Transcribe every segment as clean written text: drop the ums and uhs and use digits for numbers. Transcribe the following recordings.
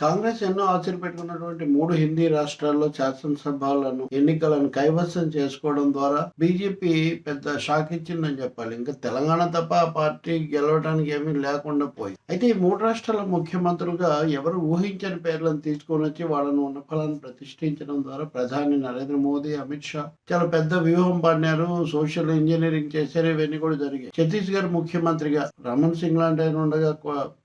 కాంగ్రెస్ ఎన్నో ఆశలు పెట్టుకున్నటువంటి 3 హిందీ రాష్ట్రాల్లో శాసనసభలను ఎన్నికలను కైవసం చేసుకోవడం ద్వారా బీజేపీ పెద్ద షాక్ ఇచ్చిందని చెప్పాలి. ఇంకా తెలంగాణ తప్ప ఆ పార్టీ గెలవడానికి ఏమీ లేకుండా పోయింది. అయితే ఈ 3 రాష్ట్రాల ముఖ్యమంత్రులుగా ఎవరు ఊహించని పేర్లను తీసుకొని వచ్చి వాళ్ళను ఉన్న ఫలాన్ని ప్రతిష్ఠించడం ద్వారా ప్రధాని నరేంద్ర మోదీ, అమిత్ షా చాలా పెద్ద వ్యూహం పడినారు. సోషల్ ఇంజనీరింగ్ చేశారు. ఇవన్నీ కూడా జరిగాయి. ఛత్తీస్గఢ్ ముఖ్యమంత్రిగా రమణ్ సింగ్ లాంటి ఆయన ఉండగా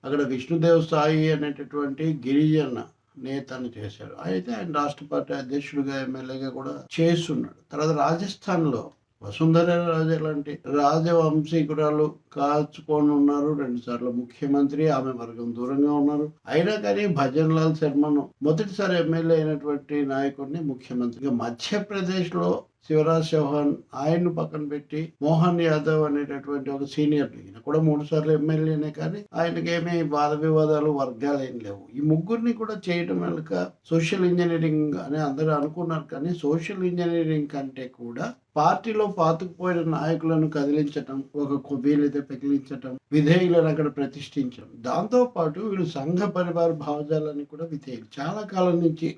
అక్కడ విష్ణుదేవ్ సాయి అనేటటువంటి గిరిజన నేతను చేశారు. అయితే ఆయన రాష్ట్ర పార్టీ అధ్యక్షుడిగా, ఎమ్మెల్యేగా కూడా చేస్తున్నాడు. తర్వాత రాజస్థాన్ లో వసుంధర రాజే లాంటి రాజవంశీకురాలు కాచుకొని ఉన్నారు. 2 సార్లు ముఖ్యమంత్రి, ఆమె వర్గం దూరంగా ఉన్నారు. అయినా కానీ భజన్ లాల్ శర్మను మొదటిసారి ఎమ్మెల్యే అయినటువంటి నాయకుడిని ముఖ్యమంత్రిగా, మధ్యప్రదేశ్ లో శివరాజ్ చౌహాన్ ఆయన్ను పక్కన పెట్టి మోహన్ యాదవ్ అనేటటువంటి ఒక సీనియర్, ఈయన కూడా 3 సార్లు ఎమ్మెల్యేనే, కానీ ఆయనకేమీ వాద వివాదాలు వర్గాలు ఏం లేవు. ఈ ముగ్గురిని కూడా చేయడం వెనుక సోషల్ ఇంజనీరింగ్ అని అందరూ అనుకున్నారు. కానీ సోషల్ ఇంజనీరింగ్ కంటే కూడా పార్టీలో పాతుకుపోయిన నాయకులను కదిలించటం, ఒక వీలైతే పెకిలించటం, విధేయులను అక్కడ ప్రతిష్ఠించడం, దాంతో పాటు వీళ్ళు సంఘ పరివార భావజాలని కూడా విధేయులు. చాలా కాలం నుంచి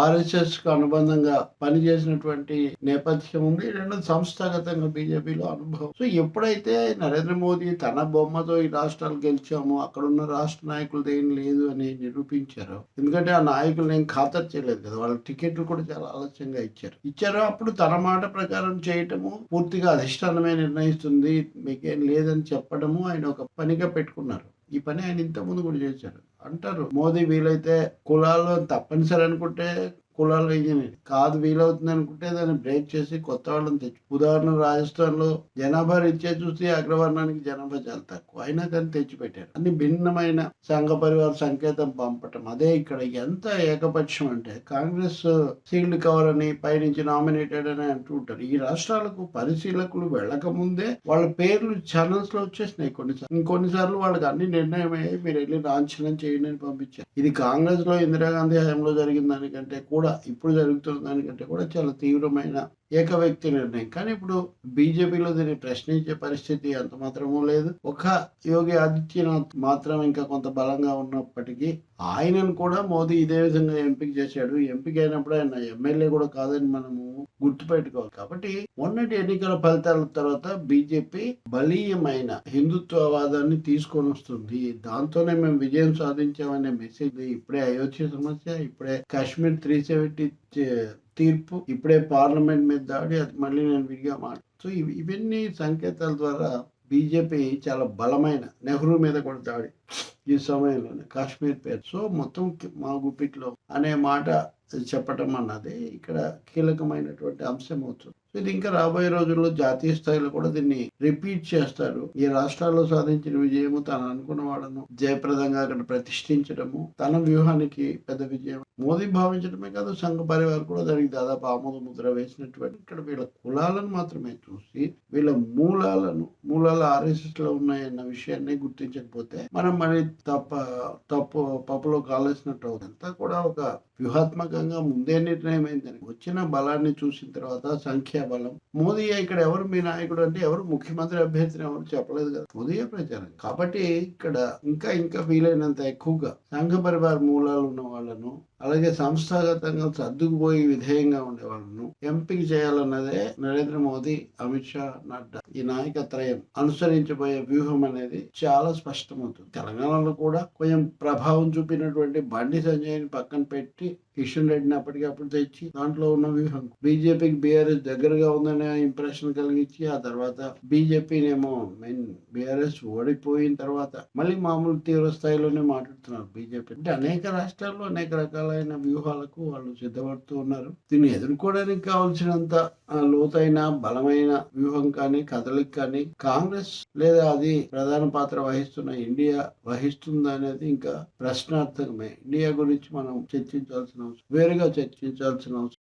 ఆర్ఎస్ఎస్ కు అనుబంధంగా పనిచేసినటువంటి నేపథ్యం ఉంది. రెండోది సంస్థాగతంగా బీజేపీలో అనుభవం. సో ఎప్పుడైతే నరేంద్ర మోదీ తన బొమ్మతో ఈ రాష్ట్రాలు గెలిచామో అక్కడున్న రాష్ట్ర నాయకులది ఏం లేదు అని నిరూపించారు. ఎందుకంటే ఆ నాయకులు ఏం ఖాతరు చేయలేదు కదా, వాళ్ళ టికెట్లు కూడా చాలా ఆలస్యంగా ఇచ్చారు. అప్పుడు తన మాట ప్రకారం చేయటము, పూర్తిగా అధిష్టానమే నిర్ణయిస్తుంది, మీకేం లేదని చెప్పడము ఆయన ఒక పనిగా పెట్టుకున్నారు. ఈ పని ఆయన ఇంతకుముందు కూడా చేశారు. అంటారు మోదీ వీలైతే కులాలు తప్పనిసరి అనుకుంటే కులాలు ఇంజనీర్ కాదు, వీలవుతుంది అనుకుంటే దాన్ని బ్రేక్ చేసి కొత్త వాళ్ళని తెచ్చు. ఉదాహరణ రాజస్థాన్ లో జనాభా రీత్యా చూస్తే అగ్రవర్ణానికి జనాభా చాలా తక్కువ, అయినా కానీ తెచ్చిపెట్టారు. అన్ని భిన్నమైన సంఘ పరివార సంకేతం పంపటం. అదే ఇక్కడ ఎంత ఏకపక్షం అంటే కాంగ్రెస్ సీల్డ్ కవర్ అని పైనుంచి నామినేటెడ్ అని అంటూ ఉంటారు. ఈ రాష్ట్రాలకు పరిశీలకులు వెళ్ళక ముందే వాళ్ళ పేర్లు ఛానల్స్ లో వచ్చేసినాయి. ఇంకొన్నిసార్లు వాళ్ళకి అన్ని నిర్ణయం అయ్యి మీరు వెళ్ళి లాంఛనం చేయండి అని పంపించారు. ఇది కాంగ్రెస్ లో ఇందిరాగాంధీ హయాంలో జరిగిన దానికంటే కూడా, ఇప్పుడు జరుగుతున్న దానికంటే కూడా చాలా తీవ్రమైన ఏక వ్యక్తి నిర్ణయం. కానీ ఇప్పుడు బీజేపీలో దీన్ని ప్రశ్నించే పరిస్థితి అంత మాత్రమూ లేదు. ఒక యోగి ఆదిత్యనాథ్ మాత్రం ఇంకా కొంత బలంగా ఉన్నప్పటికీ ఆయనను కూడా మోదీ ఇదే విధంగా ఎంపిక చేశాడు. ఎంపిక అయినప్పుడు ఆయన ఎమ్మెల్యే కూడా కాదని మనము గుర్తుపెట్టుకోవాలి. కాబట్టి మొన్నటి ఎన్నికల ఫలితాల తర్వాత బీజేపీ బలీయమైన హిందుత్వవాదాన్ని తీసుకొని వస్తుంది. దాంతోనే మేము విజయం సాధించామనే మెసేజ్. ఇప్పుడే అయోధ్య సమస్య, ఇప్పుడే కాశ్మీర్ 370 తీర్పు, ఇప్పుడే పార్లమెంట్ మీద దాడి, అది మళ్ళీ నేను విడిగా సో ఇవన్నీ సంకేతాల ద్వారా బీజేపీ చాలా బలమైన, నెహ్రూ మీద కూడా దాడి ఈ సమయంలోనే కాశ్మీర్ పేరు. సో మొత్తం మా గుప్పిట్లో అనే మాట చెప్పటం అన్నది ఇక్కడ కీలకమైనటువంటి అంశం అవుతుంది. ఇది ఇంకా రాబోయే రోజుల్లో జాతీయ స్థాయిలో కూడా దీన్ని రిపీట్ చేస్తారు. ఈ రాష్ట్రాల్లో సాధించిన విజయము తను అనుకున్న వాళ్ళను జయప్రదంగా అక్కడ ప్రతిష్ఠించడము తన వ్యూహానికి పెద్ద విజయం మోదీ భావించడమే కాదు, సంఘ పరివార్ కూడా దానికి దాదాపు ఆమోద ముద్ర వేసినటువంటి. ఇక్కడ వీళ్ళ కులాలను మాత్రమే చూసి వీళ్ళ మూలాలు ఆర్ఎస్ఎస్ లో ఉన్నాయన్న విషయాన్ని గుర్తించకపోతే మనం మరి పప్పులో కాలేసినట్టు అవుతుంది. అంతా కూడా ఒక వ్యూహాత్మకంగా ముందే నిర్ణయం అయిందని, వచ్చిన బలాన్ని చూసిన తర్వాత సంఖ్యాబలం. మోదీ ఇక్కడ ఎవరు మీ నాయకుడు అంటే ఎవరు ముఖ్యమంత్రి అభ్యర్థిని ఎవరు చెప్పలేదు కదా, మోదీయే ప్రచారం. కాబట్టి ఇక్కడ ఇంకా వీలైనంత ఎక్కువగా సంఘ పరివార మూలాలు ఉన్న వాళ్ళను, అలాగే సంస్థాగతంగా సర్దుకుపోయి విధేయంగా ఉండే వాళ్ళను ఎంపిక చేయాలన్నదే నరేంద్ర మోదీ, అమిత్ షా, నడ్డా ఈ నాయకత్రయం అనుసరించబోయే వ్యూహం అనేది చాలా స్పష్టమవుతుంది. తెలంగాణలో కూడా కొంచెం ప్రభావం చూపినటువంటి బండి సంజయ్ని పక్కన పెట్టి కిషన్ రెడ్డిని అప్పటికప్పుడు తెచ్చి దాంట్లో ఉన్న వ్యూహం బీజేపీకి బీఆర్ఎస్ దగ్గరగా ఉందనే ఇంప్రెషన్ కలిగించి, ఆ తర్వాత బీజేపీనేమో బీఆర్ఎస్ ఓడిపోయిన తర్వాత మళ్ళీ మామూలు తీవ్ర స్థాయిలోనే మాట్లాడుతున్నారు బీజేపీ. అంటే అనేక రాష్ట్రాల్లో అనేక రకాలైన వ్యూహాలకు వాళ్ళు సిద్ధపడుతూ ఉన్నారు. దీన్ని ఎదుర్కోవడానికి కావాల్సినంత లోతైన బలమైన వ్యూహం కానీ కదలిక కానీ కాంగ్రెస్ లేదా అది ప్రధాన పాత్ర వహిస్తున్న ఇండియా వహిస్తుందా అనేది ఇంకా ప్రశ్నార్థకమే. ఇండియా గురించి మనం వేరుగా చర్చించాల్సిన అవసరం